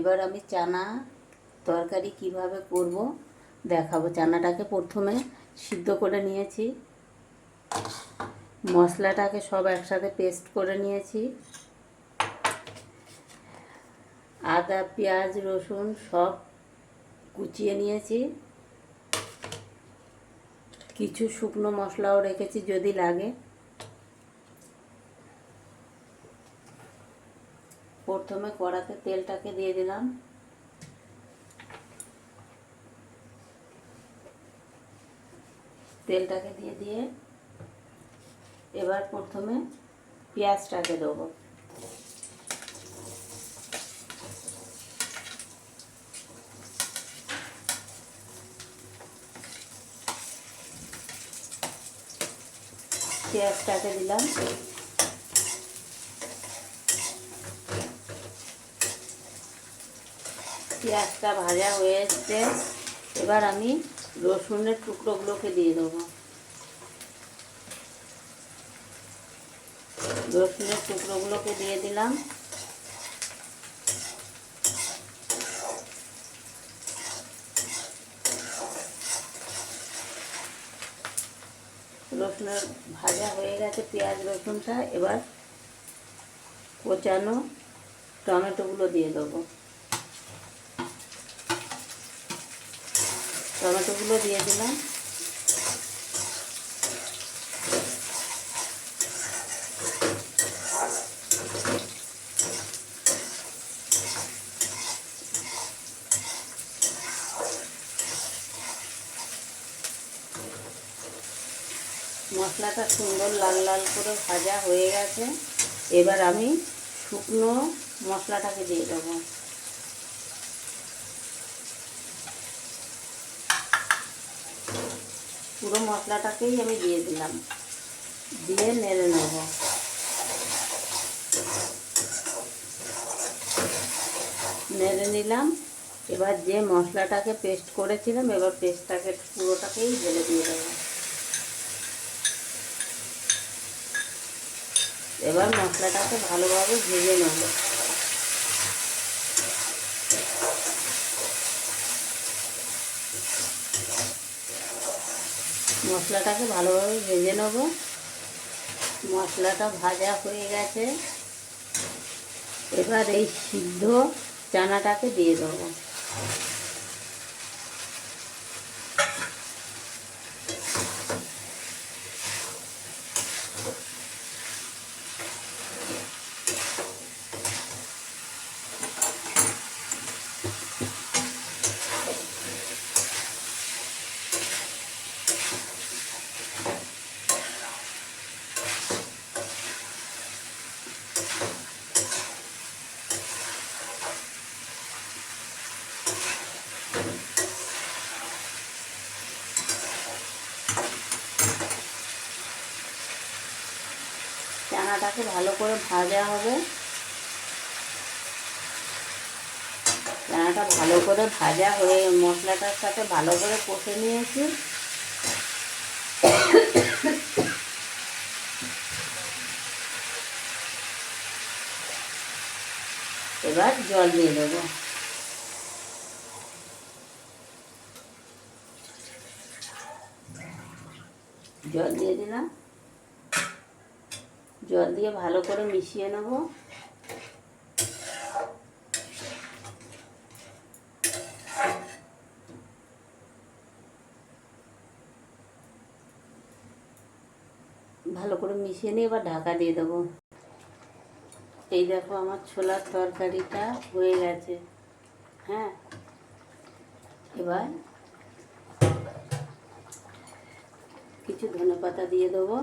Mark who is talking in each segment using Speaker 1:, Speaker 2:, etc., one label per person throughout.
Speaker 1: এবার আমি চানা তরকারি কিভাবে করব দেখাবো। চানাটাকে প্রথমে সিদ্ধ করে নিয়েছি, মশলাটাকে সব একসাথে পেস্ট করে নিয়েছি, আদা পেঁয়াজ রসুন সব কুচিয়ে নিয়েছি, কিছু শুকনো মশলাও রেখেছি যদি লাগে। প্রথমে কড়াতে তেলটাকে দিয়ে দিলাম, তেলটাকে দিয়ে এবার প্রথমে পেঁয়াজটাকে দেবো। পেঁয়াজটাকে দিলাম, পেঁয়াজটা ভাজা হয়ে এসছে। এবার আমি রসুনের টুকরোগুলোকে দিয়ে দেবো। রসুনের টুকরোগুলোকে দিয়ে দিলাম, রসুনের ভাজা হয়ে গেছে পেঁয়াজ রসুনটা। এবার কোচানো টমেটোগুলো দিয়ে দেবো। টমেটোগুলো দিয়ে দিলাম, মশলাটা সুন্দর লাল লাল করে ভাজা হয়ে গেছে। এবার আমি শুকনো মশলাটাকে দিয়ে দেবো। পুরো মশলাটাকেই আমি দিয়ে দিলাম, দিয়ে নেড়ে নেব। নেড়ে নিলাম। এবার যে মশলাটাকে পেস্ট করেছিলাম, এবার পেস্টটাকে পুরোটাকেই ঢেলে দিয়ে দেবো। এবার মশলাটাকে ভালোভাবে ভেজে নেব। মশলাটাকে ভালোভাবে ভেজে নেব। মশলাটা ভাজা হয়ে গেছে। এবার এই সিদ্ধ চানাটাকে দিয়ে দেবো। চানাটাকে ভালো করে ভাজা হবে। চানাটা ভালো করে ভাজা হয়ে মশলাটার সাথে ভালো করে কষে নিয়েছি। এবার জল দিয়ে দেবো। জল দিয়ে দিলাম, জল দিয়ে ভালো করে মিশিয়ে নেব। ভালো করে মিশিয়ে নিয়ে এবার ঢাকা দিয়ে দেবো। এই দেখো আমার ছোলার তরকারিটা হয়ে গেছে। হ্যাঁ, এবার কিছু ধনেপাতা দিয়ে দেবো।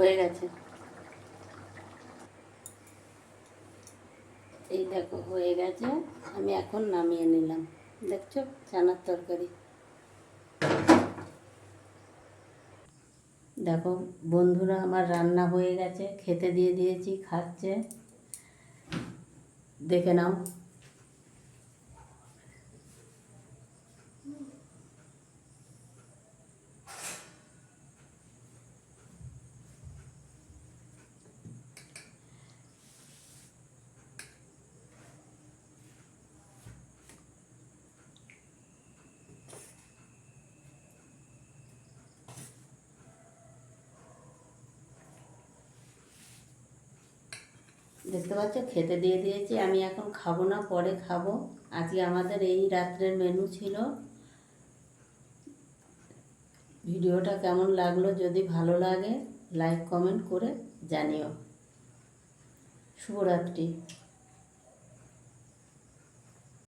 Speaker 1: হয়ে গেছে। এই দেখো হয়ে গেছে। আমি এখন নামিয়ে নিলাম। দেখছো চানার তরকারি। দেখো বন্ধুরা, আমার রান্না হয়ে গেছে, খেতে দিয়ে দিয়েছি, খাচ্ছে, দেখে নাও। দেখতে পাচ্ছ, খেতে দিয়ে দিয়েছি। আমি এখন খাবো না, পরে খাবো। আজকে আমাদের এই রাত্রের মেনু ছিল। ভিডিওটা কেমন লাগলো, যদি ভালো লাগে লাইক কমেন্ট করে জানিও। শুভরাত্রি।